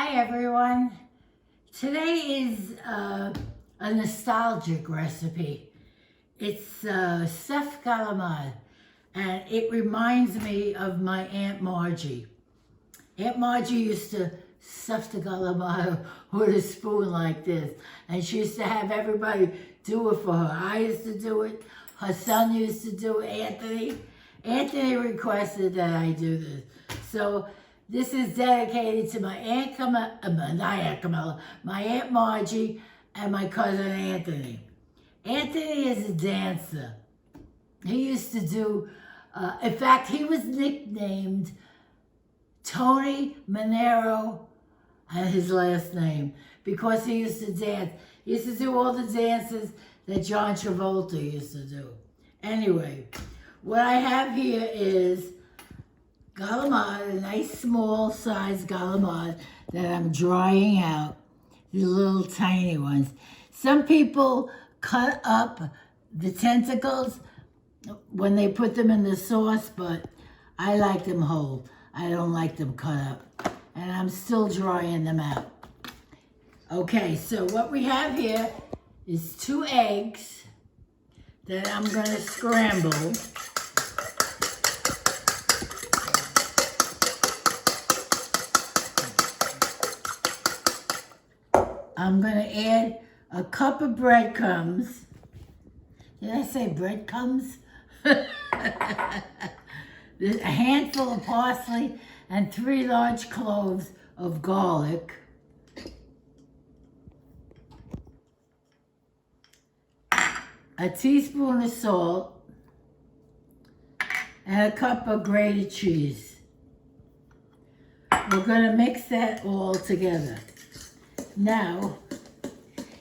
Hi everyone. Today is a nostalgic recipe. It's stuffed calamari, and it reminds me of my Aunt Margie. Aunt Margie used to stuff the calamari with a spoon like this, and she used to have everybody do it for her. I used to do it. Her son used to do it, Anthony. Anthony requested that I do this. So this is dedicated to my Aunt Camilla, my Aunt Margie, and my cousin Anthony. Anthony is a dancer. He used to do, in fact, he was nicknamed Tony Manero, and his last name, because he used to dance. He used to do all the dances that John Travolta used to do. Anyway, what I have here is calamari, a nice small size calamari that I'm drying out, the little tiny ones. Some people cut up the tentacles when they put them in the sauce, but I like them whole. I don't like them cut up, and I'm still drying them out. Okay, so what we have here is 2 eggs that I'm going to scramble. I'm going to add a cup of breadcrumbs. Did I say breadcrumbs? A handful of parsley and 3 large cloves of garlic. A teaspoon of salt and a cup of grated cheese. We're going to mix that all together. Now,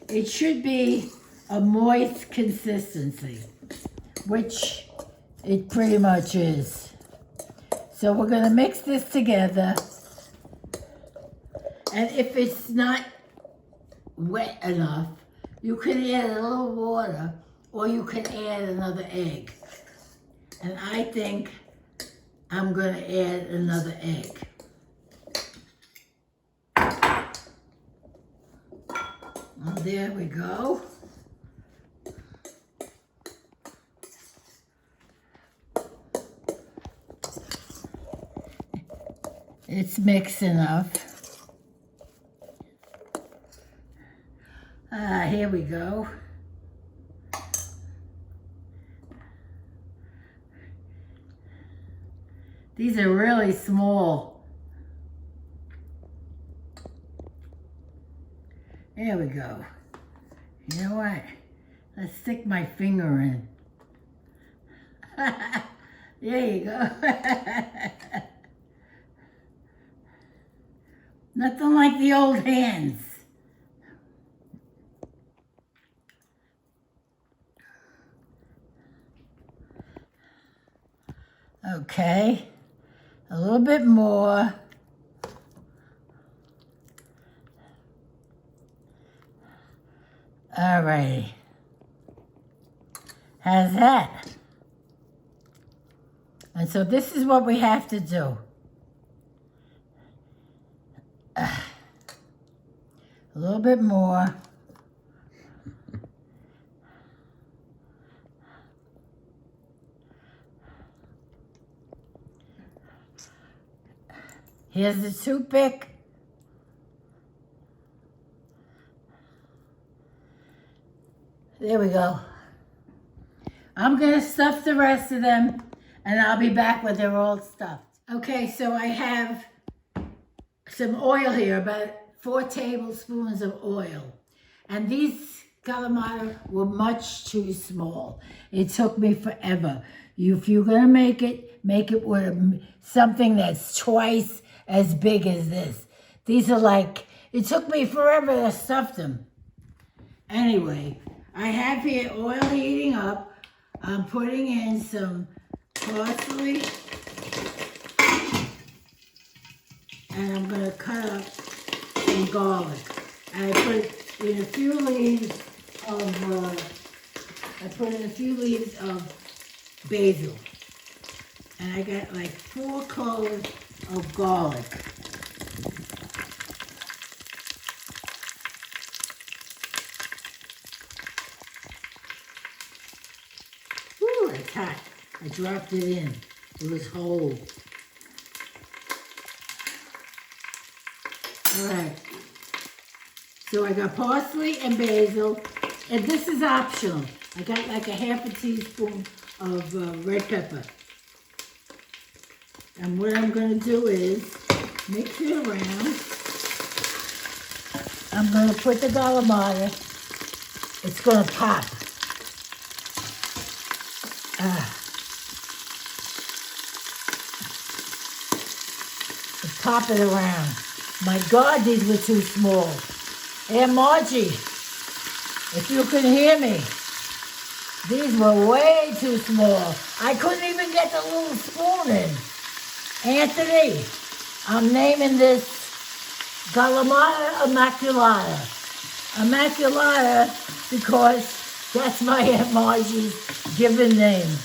it should be a moist consistency, which it pretty much is. So we're going to mix this together, and if it's not wet enough, you can add a little water, or you can add another egg. And I think I'm going to add another egg. And there we go. It's mixed enough. Here we go. These are really small. There we go. You know what? Let's stick my finger in. There you go. Nothing like the old hands. Okay, a little bit more. All right. How's that? And so this is what we have to do. A little bit more. Here's the toothpick. There we go. I'm going to stuff the rest of them, and I'll be back when they're all stuffed. Okay, so I have some oil here, about 4 tablespoons of oil. And these calamari were much too small. It took me forever. If you're going to make it with something that's twice as big as this. These are like, it took me forever to stuff them. Anyway, I have here oil heating up. I'm putting in some parsley, and I'm going to cut up some garlic. And I put in a few leaves of basil. And I got like 4 cloves of garlic. cat. I dropped it in. It was whole. All right. So I got parsley and basil, and this is optional. I got like a half a teaspoon of red pepper. And what I'm going to do is mix it around. I'm going to put the calamari. It's going to pop. Pop it around. My God, these were too small. Aunt Margie, if you can hear me, these were way too small. I couldn't even get the little spoon in. Anthony, I'm naming this Calamari Immaculata. Immaculata because that's my Aunt Margie's given name.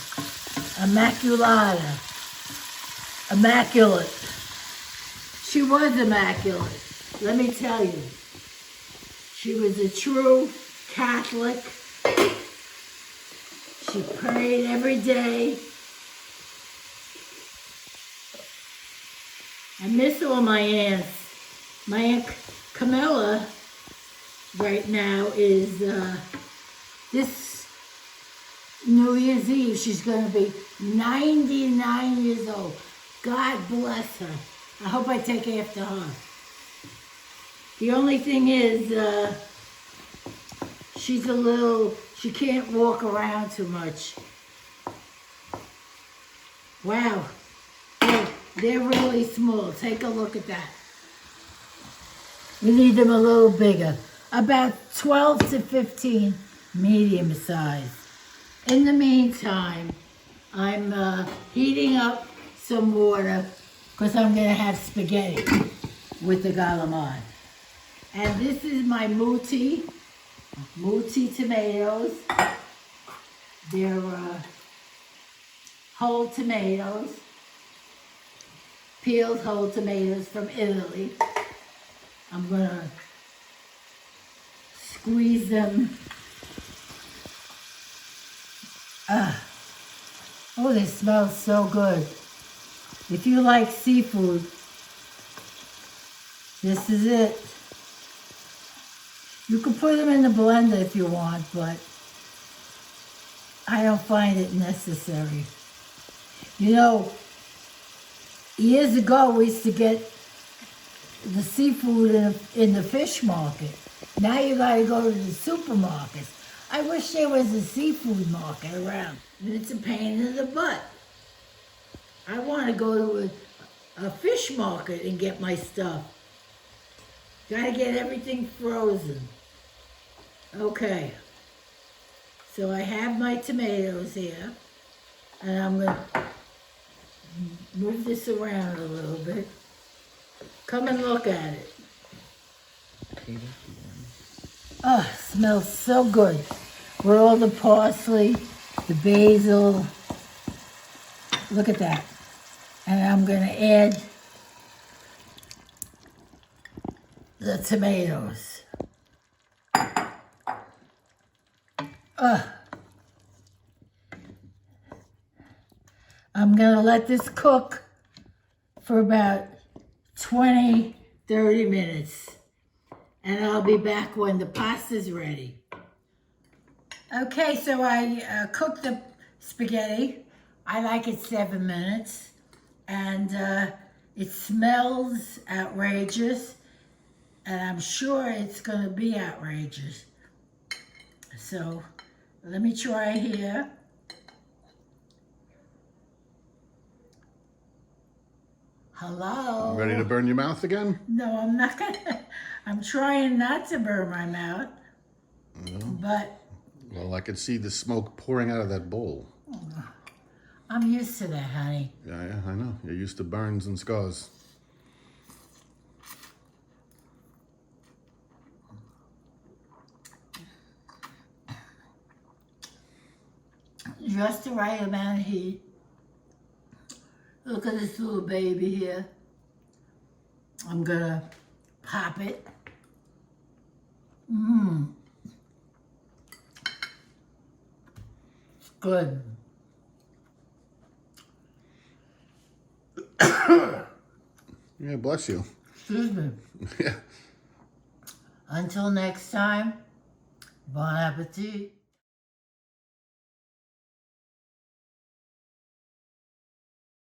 Immaculata. Immaculate. She was immaculate, let me tell you. She was a true Catholic. She prayed every day. I miss all my aunts. My Aunt Camilla right now is, this New Year's Eve, she's going to be 99 years old. God bless her. I hope I take after her. The only thing is, she's a little, she can't walk around too much. Wow, they're really small. Take a look at that. We need them a little bigger. About 12 to 15 medium size. In the meantime, I'm heating up some water because I'm going to have spaghetti with the calamari. And this is my muti tomatoes. They're whole tomatoes, peeled whole tomatoes from Italy. I'm going to squeeze them. Oh, they smell so good. If you like seafood, this is it. You can put them in the blender if you want, but I don't find it necessary. You know, years ago we used to get the seafood in the fish market. Now you gotta go to the supermarkets. I wish there was a seafood market around. And it's a pain in the butt. I want to go to a fish market and get my stuff. Gotta get everything frozen. Okay. So I have my tomatoes here. And I'm going to move this around a little bit. Come and look at it. Oh, it smells so good. With all the parsley, the basil. Look at that. And I'm going to add the tomatoes. I'm going to let this cook for about 20, 30 minutes. And I'll be back when the pasta's ready. Okay, so I cooked the spaghetti. I like it 7 minutes. And it smells outrageous. And I'm sure it's going to be outrageous. So let me try here. Hello? Ready to burn your mouth again? No, I'm not gonna. I'm trying not to burn my mouth. But. Well, I could see the smoke pouring out of that bowl. I'm used to that, honey. Yeah, I know. You're used to burns and scars. Just the right amount of heat. Look at this little baby here. I'm gonna pop it. Good. Yeah, bless you. Excuse me. Yeah. Until next time, bon appetit.